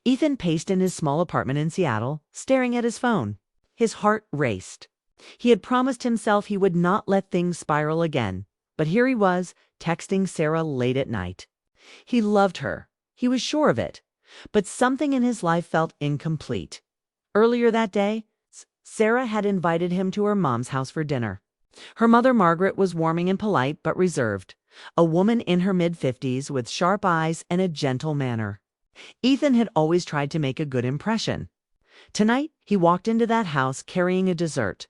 Ethan paced in his small apartment in Seattle, staring at his phone. His heart raced. He had promised himself he would not let things spiral again, but here he was, texting Sarah late at night. He loved her. He was sure of it. But something in his life felt incomplete. Earlier that day, Sarah had invited him to her mom's house for dinner. Her mother, Margaret, was warming and polite but reserved, a woman in her mid-50s with sharp eyes and a gentle manner. Ethan had always tried to make a good impression. Tonight, he walked into that house carrying a dessert,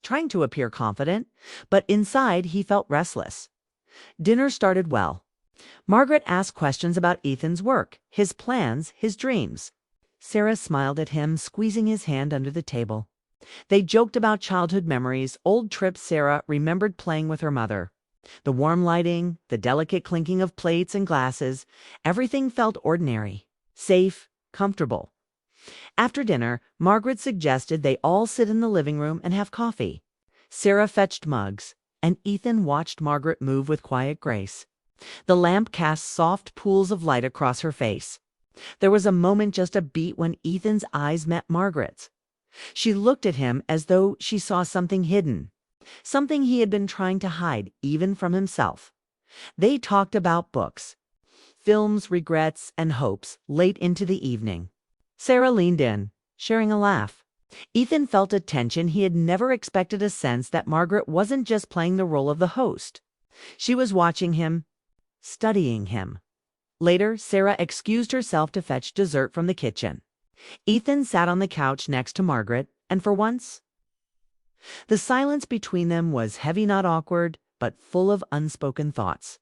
trying to appear confident, but inside he felt restless. Dinner started well. Margaret asked questions about Ethan's work, his plans, his dreams. Sarah smiled at him, squeezing his hand under the table. They joked about childhood memories, old trips Sarah remembered playing with her mother. The warm lighting, the delicate clinking of plates and glasses, everything felt ordinary, safe, comfortable. After dinner, Margaret suggested they all sit in the living room and have coffee. Sarah fetched mugs, and Ethan watched Margaret move with quiet grace. The lamp cast soft pools of light across her face. There was a moment, just a beat, when Ethan's eyes met Margaret's. She looked at him as though she saw something hidden, something he had been trying to hide even from himself. They talked about books, films, regrets, and hopes late into the evening. Sarah leaned in, sharing a laugh. Ethan felt a tension he had never expected, a sense that Margaret wasn't just playing the role of the host. She was watching him, studying him. Later, Sarah excused herself to fetch dessert from the kitchen. Ethan sat on the couch next to Margaret, and for once, the silence between them was heavy, not awkward, but full of unspoken thoughts.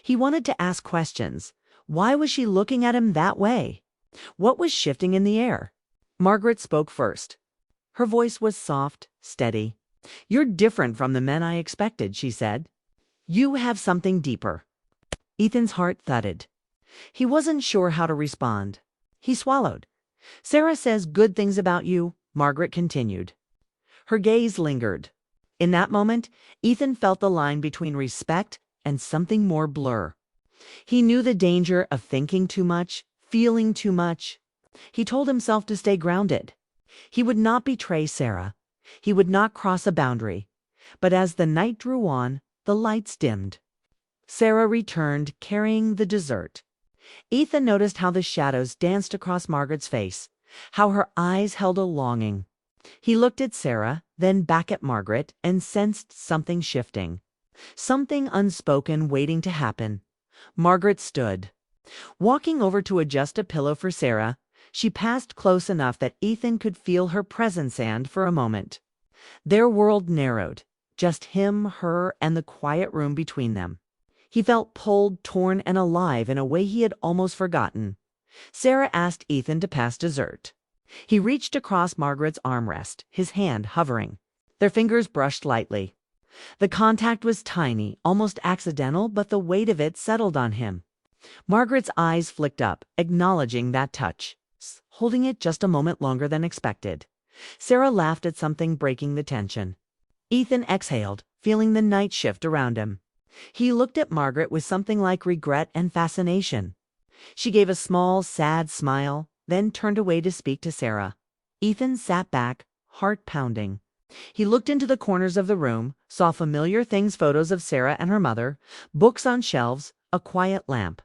He wanted to ask questions. Why was she looking at him that way? What was shifting in the air? Margaret spoke first. Her voice was soft, steady. "You're different from the men I expected," she said. "You have something deeper." Ethan's heart thudded. He wasn't sure how to respond. He swallowed. "Sarah says good things about you," Margaret continued. Her gaze lingered. In that moment, Ethan felt the line between respect and something more blur. He knew the danger of thinking too much, feeling too much. He told himself to stay grounded. He would not betray Sarah. He would not cross a boundary. But as the night drew on, the lights dimmed. Sarah returned, carrying the dessert. Ethan noticed how the shadows danced across Margaret's face, how her eyes held a longing. He looked at Sarah, then back at Margaret, and sensed something shifting. Something unspoken waiting to happen. Margaret stood. Walking over to adjust a pillow for Sarah, she passed close enough that Ethan could feel her presence, and for a moment, their world narrowed. Just him, her, and the quiet room between them. He felt pulled, torn, and alive in a way he had almost forgotten. Sarah asked Ethan to pass dessert. He reached across Margaret's armrest, his hand hovering. Their fingers brushed lightly. The contact was tiny, almost accidental, but the weight of it settled on him. Margaret's eyes flicked up, acknowledging that touch, holding it just a moment longer than expected. Sarah laughed at something breaking the tension. Ethan exhaled, feeling the night shift around him. He looked at Margaret with something like regret and fascination. She gave a small, sad smile, then turned away to speak to Sarah. Ethan sat back, heart pounding. He looked into the corners of the room, saw familiar things, photos of Sarah and her mother, books on shelves, a quiet lamp.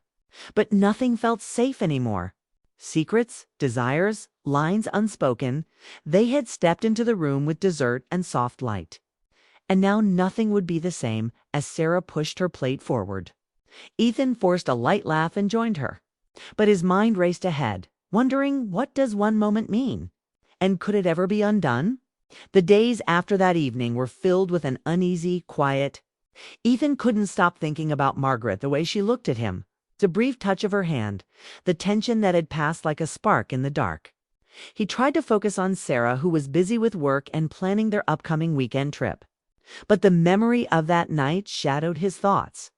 But nothing felt safe anymore. Secrets, desires, lines unspoken, they had stepped into the room with dessert and soft light. And now nothing would be the same as Sarah pushed her plate forward. Ethan forced a light laugh and joined her. But his mind raced ahead, wondering, what does one moment mean? And could it ever be undone? The days after that evening were filled with an uneasy, quiet. Ethan couldn't stop thinking about Margaret, the way she looked at him, the brief touch of her hand, the tension that had passed like a spark in the dark. He tried to focus on Sarah, who was busy with work and planning their upcoming weekend trip. But the memory of that night shadowed his thoughts.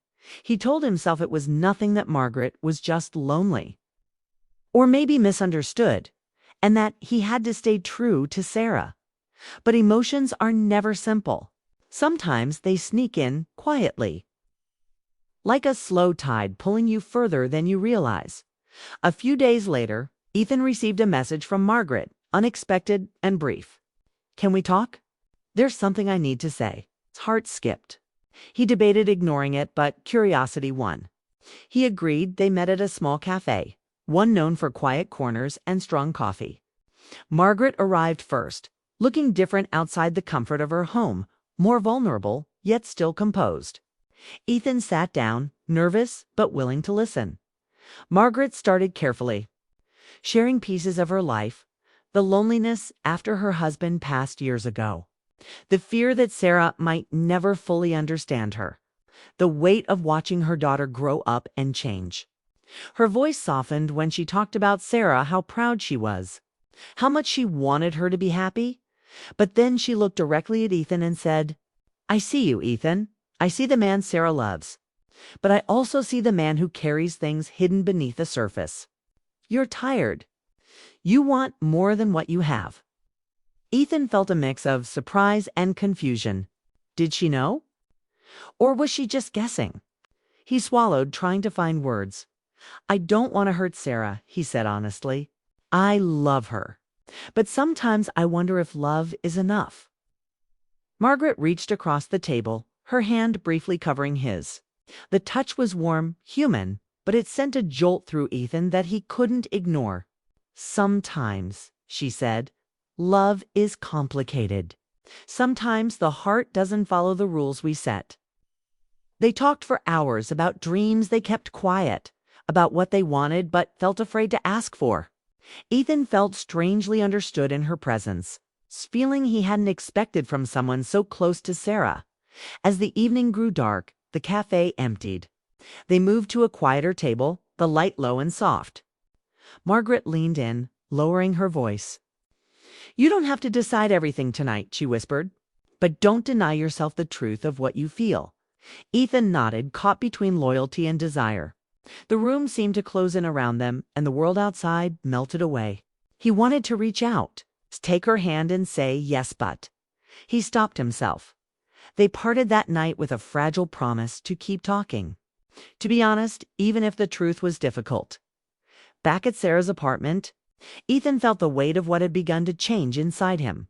He told himself it was nothing, that Margaret was just lonely. Or maybe misunderstood, and that he had to stay true to Sarah. But emotions are never simple. Sometimes they sneak in quietly, like a slow tide pulling you further than you realize. A few days later, Ethan received a message from Margaret, unexpected and brief. "Can we talk? There's something I need to say." His heart skipped. He debated ignoring it, but curiosity won. He agreed. They met at a small cafe, one known for quiet corners and strong coffee. Margaret arrived first, looking different outside the comfort of her home, more vulnerable, yet still composed. Ethan sat down, nervous but willing to listen. Margaret started carefully, sharing pieces of her life, the loneliness after her husband passed years ago, the fear that Sarah might never fully understand her, the weight of watching her daughter grow up and change. Her voice softened when she talked about Sarah, how proud she was, how much she wanted her to be happy. But then she looked directly at Ethan and said, "I see you, Ethan. I see the man Sarah loves. But I also see the man who carries things hidden beneath the surface. You're tired. You want more than what you have." Ethan felt a mix of surprise and confusion. Did she know? Or was she just guessing? He swallowed, trying to find words. "I don't want to hurt Sarah," he said honestly. "I love her. But sometimes I wonder if love is enough." Margaret reached across the table, her hand briefly covering his. The touch was warm, human, but it sent a jolt through Ethan that he couldn't ignore. "Sometimes," she said, "love is complicated. Sometimes the heart doesn't follow the rules we set." They talked for hours about dreams they kept quiet, about what they wanted but felt afraid to ask for. Ethan felt strangely understood in her presence, feeling he hadn't expected from someone so close to Sarah. As the evening grew dark, the cafe emptied. They moved to a quieter table, the light low and soft. Margaret leaned in, lowering her voice. "You don't have to decide everything tonight," she whispered. "But don't deny yourself the truth of what you feel." Ethan nodded, caught between loyalty and desire. The room seemed to close in around them, and the world outside melted away. He wanted to reach out, take her hand and say, "Yes, but." He stopped himself. They parted that night with a fragile promise to keep talking. To be honest, even if the truth was difficult. Back at Sarah's apartment, Ethan felt the weight of what had begun to change inside him.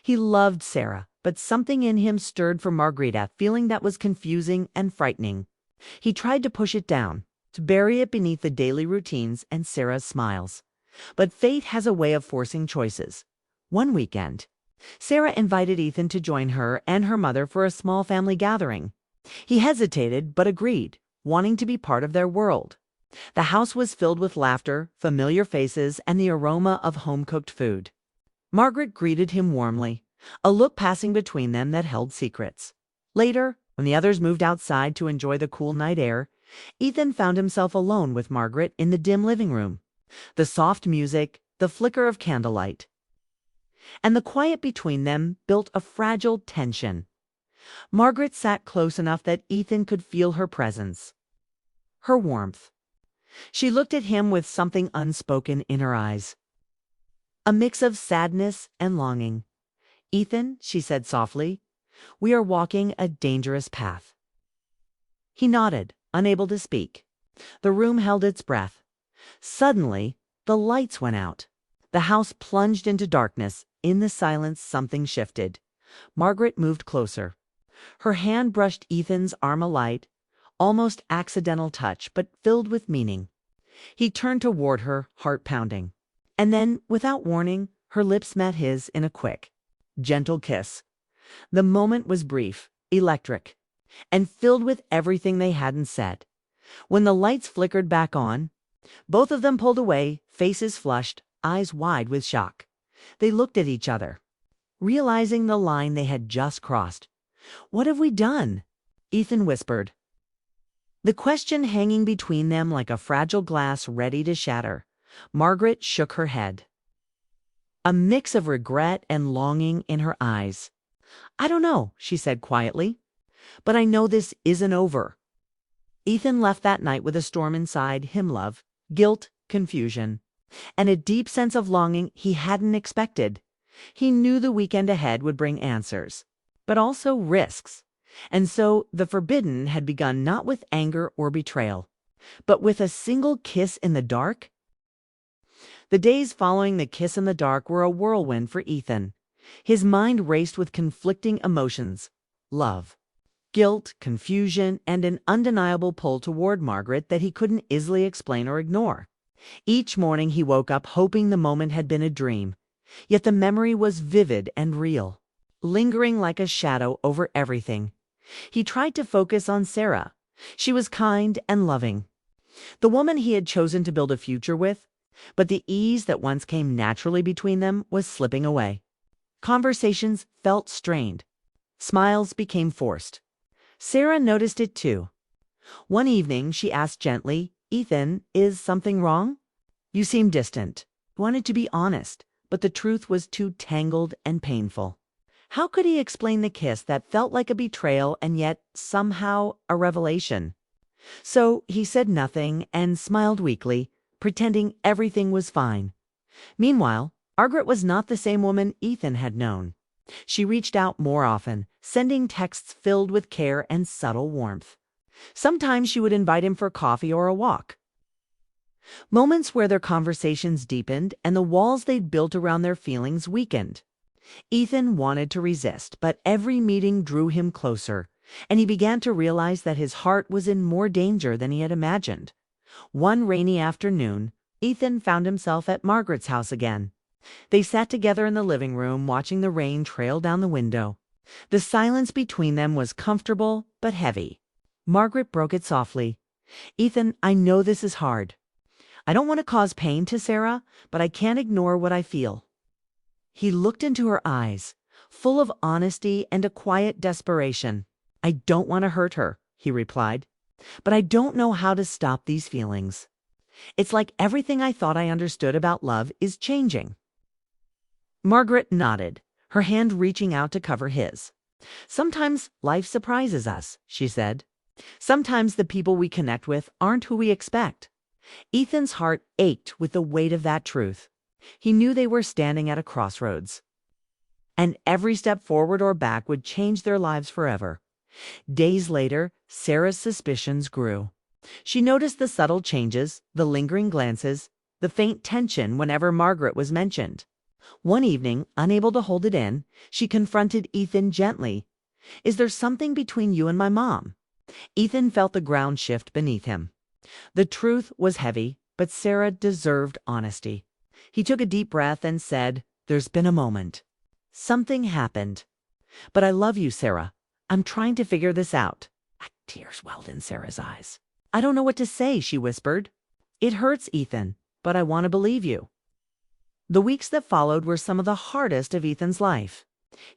He loved Sarah, but something in him stirred for Margaret, a feeling that was confusing and frightening. He tried to push it down, to bury it beneath the daily routines and Sarah's smiles. But fate has a way of forcing choices. One weekend, Sarah invited Ethan to join her and her mother for a small family gathering. He hesitated but agreed, wanting to be part of their world. The house was filled with laughter, familiar faces, and the aroma of home-cooked food. Margaret greeted him warmly, a look passing between them that held secrets. Later, when the others moved outside to enjoy the cool night air, Ethan found himself alone with Margaret in the dim living room. The soft music, the flicker of candlelight, and the quiet between them built a fragile tension. Margaret sat close enough that Ethan could feel her presence, her warmth. She looked at him with something unspoken in her eyes, a mix of sadness and longing. "Ethan," she said softly, "we are walking a dangerous path." He nodded, unable to speak. The room held its breath. Suddenly, the lights went out. The house plunged into darkness. In the silence, something shifted. Margaret moved closer. Her hand brushed Ethan's arm, a light, almost accidental touch, but filled with meaning. He turned toward her, heart pounding. And then, without warning, her lips met his in a quick, gentle kiss. The moment was brief, electric, and filled with everything they hadn't said. When the lights flickered back on, both of them pulled away, faces flushed, eyes wide with shock. They looked at each other, realizing the line they had just crossed. "What have we done?" Ethan whispered, the question hanging between them like a fragile glass ready to shatter. Margaret shook her head, a mix of regret and longing in her eyes. "I don't know," she said quietly, "but I know this isn't over." Ethan left that night with a storm inside him, love, guilt, confusion, and a deep sense of longing he hadn't expected. He knew the weekend ahead would bring answers, but also risks. And so the forbidden had begun not with anger or betrayal, but with a single kiss in the dark. The days following the kiss in the dark were a whirlwind for Ethan. His mind raced with conflicting emotions: love, guilt, confusion, and an undeniable pull toward Margaret that he couldn't easily explain or ignore. Each morning he woke up hoping the moment had been a dream, yet the memory was vivid and real, lingering like a shadow over everything. He tried to focus on Sarah. She was kind and loving, the woman he had chosen to build a future with, but the ease that once came naturally between them was slipping away. Conversations felt strained. Smiles became forced. Sarah noticed it too. One evening, she asked gently, "Ethan, is something wrong? You seem distant." He wanted to be honest, but the truth was too tangled and painful. How could he explain the kiss that felt like a betrayal and yet somehow a revelation? So he said nothing and smiled weakly, pretending everything was fine. Meanwhile, Margaret was not the same woman Ethan had known. She reached out more often, sending texts filled with care and subtle warmth. Sometimes she would invite him for coffee or a walk. Moments where their conversations deepened and the walls they'd built around their feelings weakened. Ethan wanted to resist, but every meeting drew him closer, and he began to realize that his heart was in more danger than he had imagined. One rainy afternoon, Ethan found himself at Margaret's house again. They sat together in the living room, watching the rain trail down the window. The silence between them was comfortable but heavy. Margaret broke it softly. "Ethan, I know this is hard. I don't want to cause pain to Sarah, but I can't ignore what I feel." He looked into her eyes, full of honesty and a quiet desperation. "I don't want to hurt her," he replied, "but I don't know how to stop these feelings. It's like everything I thought I understood about love is changing." Margaret nodded, her hand reaching out to cover his. "Sometimes life surprises us," she said. "Sometimes the people we connect with aren't who we expect." Ethan's heart ached with the weight of that truth. He knew they were standing at a crossroads, and every step forward or back would change their lives forever. Days later, Sarah's suspicions grew. She noticed the subtle changes, the lingering glances, the faint tension whenever Margaret was mentioned. One evening, unable to hold it in, she confronted Ethan gently. "Is there something between you and my mom?" Ethan felt the ground shift beneath him. The truth was heavy, but Sarah deserved honesty. He took a deep breath and said, "There's been a moment. Something happened. But I love you, Sarah. I'm trying to figure this out." Tears welled in Sarah's eyes. "I don't know what to say," she whispered. "It hurts, Ethan, but I want to believe you." The weeks that followed were some of the hardest of Ethan's life.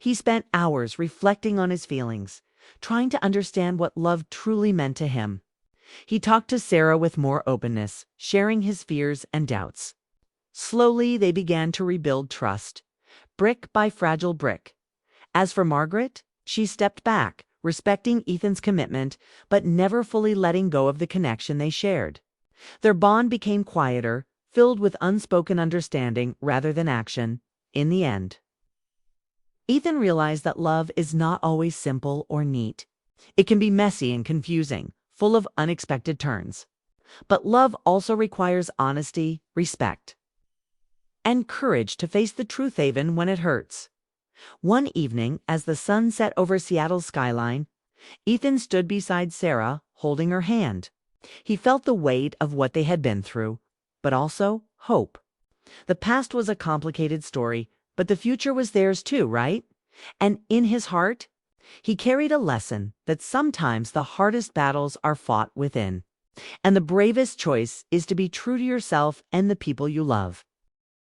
He spent hours reflecting on his feelings, trying to understand what love truly meant to him. He talked to Sarah with more openness, sharing his fears and doubts. Slowly, they began to rebuild trust, brick by fragile brick. As for Margaret, she stepped back, respecting Ethan's commitment, but never fully letting go of the connection they shared. Their bond became quieter, filled with unspoken understanding rather than action. In the end, Ethan realized that love is not always simple or neat. It can be messy and confusing, full of unexpected turns. But love also requires honesty, respect, and courage to face the truth even when it hurts. One evening, as the sun set over Seattle's skyline, Ethan stood beside Sarah, holding her hand. He felt the weight of what they had been through, but also hope. The past was a complicated story, but the future was theirs too, right? And in his heart, he carried a lesson that sometimes the hardest battles are fought within, and the bravest choice is to be true to yourself and the people you love.